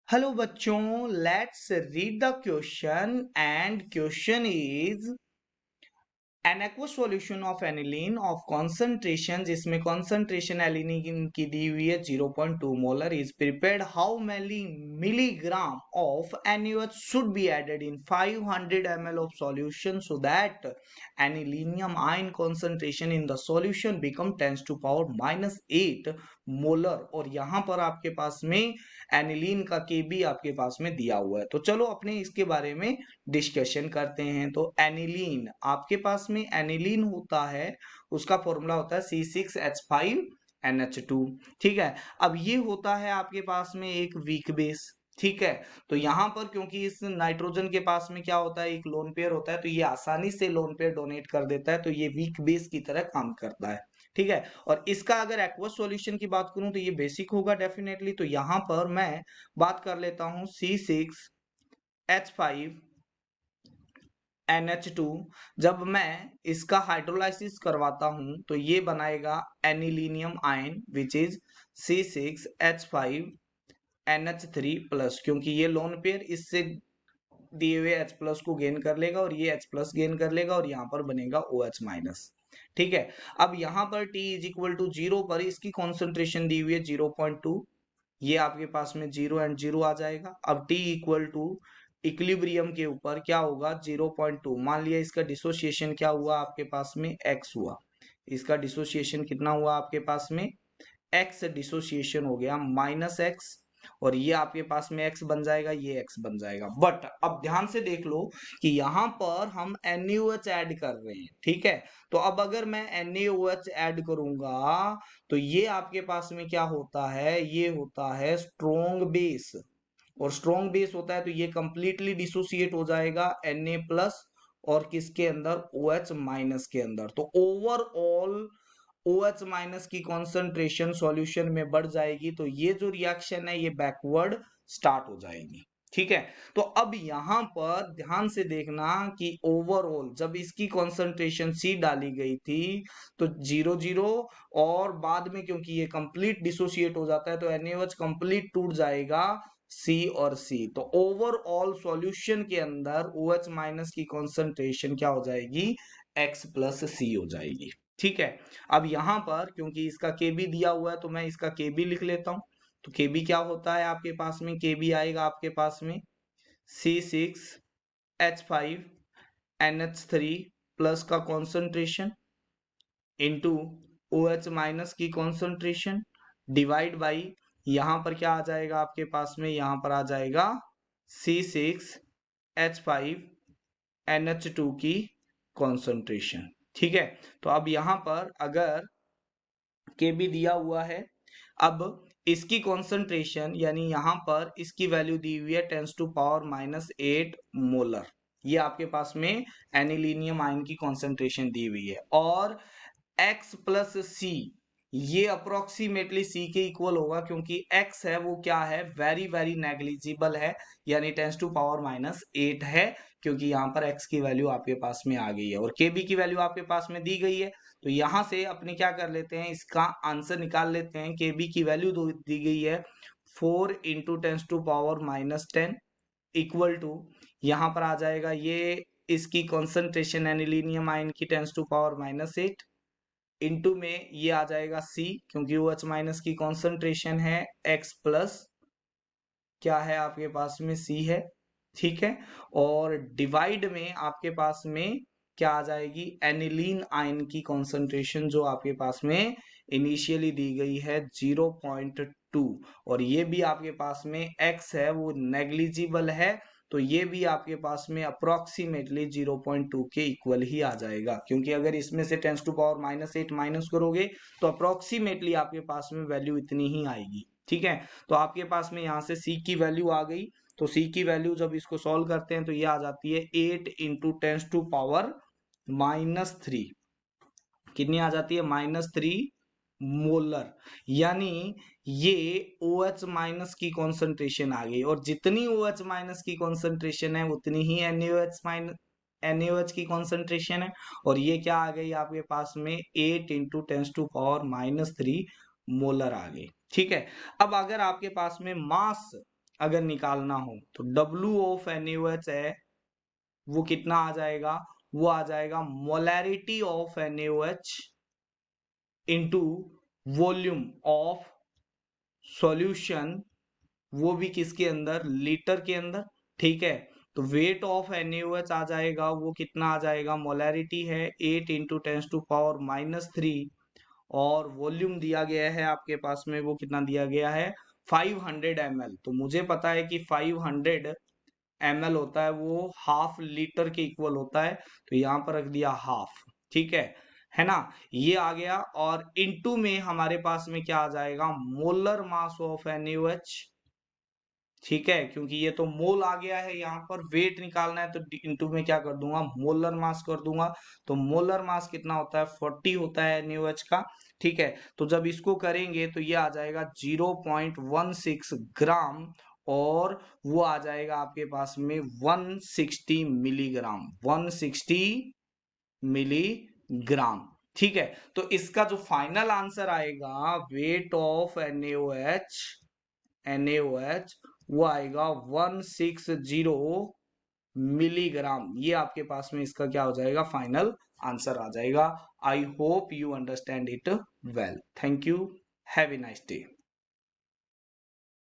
Hello बच्चों, let's read the question and question is an aqueous solution of aniline of concentration, जिसमें concentration aniline की दी हुई है 0.2 molar, is prepared how many milligram of NaOH should be added in 500 ml of solution so that anilinium ion concentration in the solution become 10⁻⁻8 molar. और यहां पर आपके पास में एनिलीन का केबी आपके पास में दिया हुआ है। तो चलो अपने इसके बारे में डिस्कशन करते हैं। तो एनिलीन, आपके पास में एनिलीन होता है, उसका फॉर्मूला होता है C6H5NH2। ठीक है, अब ये होता है आपके पास में एक वीक बेस। ठीक है, तो यहां पर क्योंकि इस नाइट्रोजन के पास में क्या होता है, एक लोन पेयर होता है, तो ये आसानी से लोन पेयर डोनेट कर देता है, तो ये वीक बेस की तरह काम करता है। ठीक है, और इसका अगर एक्वस सॉल्यूशन की बात करूं तो ये बेसिक होगा डेफिनेटली। तो यहां पर मैं बात कर लेता हूं C6H5NH2। जब मैं इसका हाइड्रोलाइसिस करवाता हूं तो ये बनाएगा anilinium ion which is C6H5NH3 plus, क्योंकि ये लोन पेयर इससे दिए हुए H प्लस को गेन कर लेगा और ये H प्लस गेन कर लेगा और यहाँ पर बनेगा OH माइनस। ठीक है, अब यहाँ पर T इज इक्वल टू 0 पर इसकी कॉन्सेंट्रेशन दी हुई है 0.2, ये आपके पास में 0 एंड 0 आ जाएगा। अब T इक्वल टू इक्विलिब्रियम के ऊपर क्या होगा, 0.2। मान लिया इसका डिसोसिएशन क्या हुआ आपके पास में, x हुआ। इसका डिसोसिएशन कितना हुआ आपके पास में, x डिसोसिएशन हो गया -x, और ये आपके पास में x बन जाएगा, ये x बन जाएगा। बट अब ध्यान से देख लो कि यहाँ पर हम NaOH ऐड कर रहे हैं। ठीक है, तो अब अगर मैं NaOH ऐड करूंगा तो ये आपके पास में क्या होता है, ये होता है स्ट्रोंग बेस, और स्ट्रोंग बेस होता है तो ये कंप्लीटली डिसोसिएट हो जाएगा Na प्लस और किसके अंदर, OH माइनस के अंदर। तो ओवरऑल OH माइनस की कॉन्सेंट्रेशन सॉल्यूशन में बढ़ जाएगी, तो ये जो रिएक्शन है ये बैकवर्ड स्टार्ट हो जाएगी। ठीक है, तो अब यहां पर ध्यान से देखना कि ओवरऑल जब इसकी कॉन्सेंट्रेशन C डाली गई थी तो 0 0, और बाद में क्योंकि ये कंप्लीट डिसोसिएट हो जाता है तो NaOH कंप्लीट टूट जाएगा C और C। तो ओवरऑल सॉल्यूशन के अंदर OH माइनस की कॉन्सेंट्रेशन क्या हो जाएगी, X प्लस C हो जाएगी। ठीक है, अब यहां पर क्योंकि इसका केबी दिया हुआ है तो मैं इसका केबी लिख लेता हूं। तो केबी क्या होता है आपके पास में, केबी आएगा आपके पास में C6H5NH3 प्लस का कॉन्सेंट्रेशन इंटू OH माइनस की कॉन्सेंट्रेशन डिवाइड बाई, यहां पर क्या आ जाएगा आपके पास में, यहां पर आ जाएगा C6H5NH2 की कॉन्सेंट्रेशन। ठीक है, तो अब यहां पर अगर के भी दिया हुआ है, अब इसकी कॉन्सेंट्रेशन यानी यहां पर इसकी वैल्यू दी हुई है 10⁻⁻8 मोलर, ये आपके पास में एनिलीनियम आयन की कॉन्सेंट्रेशन दी हुई है। और x प्लस सी, ये अप्रोक्सीमेटली c के इक्वल होगा, क्योंकि x है वो क्या है, वेरी वेरी नेग्लिजिबल है, यानी 10⁻⁸ है, क्योंकि यहाँ पर x की वैल्यू आपके पास में आ गई है और kb की वैल्यू आपके पास में दी गई है। तो यहां से अपने क्या कर लेते हैं, इसका आंसर निकाल लेते हैं। kb की वैल्यू दी गई है 4 × 10⁻⁻10 इक्वल टू, यहां पर आ जाएगा ये इसकी कॉन्सेंट्रेशन एनिलीनियम आयन की 10⁻⁻8 इंटू में ये आ जाएगा C, क्योंकि OH माइनस की कॉन्सेंट्रेशन है, X प्लस क्या है आपके पास में C है। ठीक है, और डिवाइड में आपके पास में क्या आ जाएगी, एनिलीन आयन की कॉन्सेंट्रेशन जो आपके पास में इनिशियली दी गई है 0.2, और ये भी आपके पास में X है वो नेग्लिजिबल है, तो ये भी आपके पास में अप्रोक्सीमेटली 0.2 के इक्वल ही आ जाएगा, क्योंकि अगर इसमें से 10⁻⁻8 माइनस करोगे तो अप्रोक्सीमेटली आपके पास में वैल्यू इतनी ही आएगी। ठीक है, तो आपके पास में यहाँ से C की वैल्यू आ गई, तो C की वैल्यू जब इसको सॉल्व करते हैं तो ये आ जाती है 8 × 10⁻⁻3, कितनी आ जाती है, -3 मोलर, यानी ये OH माइनस की कॉन्सेंट्रेशन आ गई, और जितनी OH माइनस की कॉन्सेंट्रेशन है उतनी ही NaOH की कॉन्सेंट्रेशन है, और ये क्या आ गई आपके पास में 8 × 10⁻³ मोलर आ गई। ठीक है, अब अगर आपके पास में मास अगर निकालना हो तो W ऑफ NaOH है वो कितना आ जाएगा, वो आ जाएगा molarity of NaOH into volume of solution, वो भी किसके अंदर, लीटर के अंदर। ठीक है, तो वेट ऑफ NaOH आ जाएगा, वो कितना आ जाएगा, मोलैरिटी है 8 इंटू 10⁻³ और वॉल्यूम दिया गया है आपके पास में, वो कितना दिया गया है 500 ml। तो मुझे पता है कि 500 ml होता है वो हाफ लीटर के इक्वल होता है, तो यहाँ पर रख दिया हाफ। ठीक है ना, ये आ गया। और इनटू में हमारे पास में क्या आ जाएगा, मोलर मास ऑफ NaOH। ठीक है, क्योंकि ये तो मोल आ गया है, यहाँ पर वेट निकालना है तो इनटू में क्या कर दूंगा, मोलर मास कर दूंगा। तो मोलर मास कितना होता है 40 होता है NaOH का। ठीक है, तो जब इसको करेंगे तो ये आ जाएगा 0.16 ग्राम और वो आ जाएगा आपके पास में 160 मिलीग्राम, 160 मिलीग्राम। ठीक है, तो इसका जो फाइनल आंसर आएगा वेट ऑफ NaOH वो आएगा 160 मिलीग्राम। ये आपके पास में इसका क्या हो जाएगा, फाइनल आंसर आ जाएगा। I hope you understand it well. Thank you, have a nice day.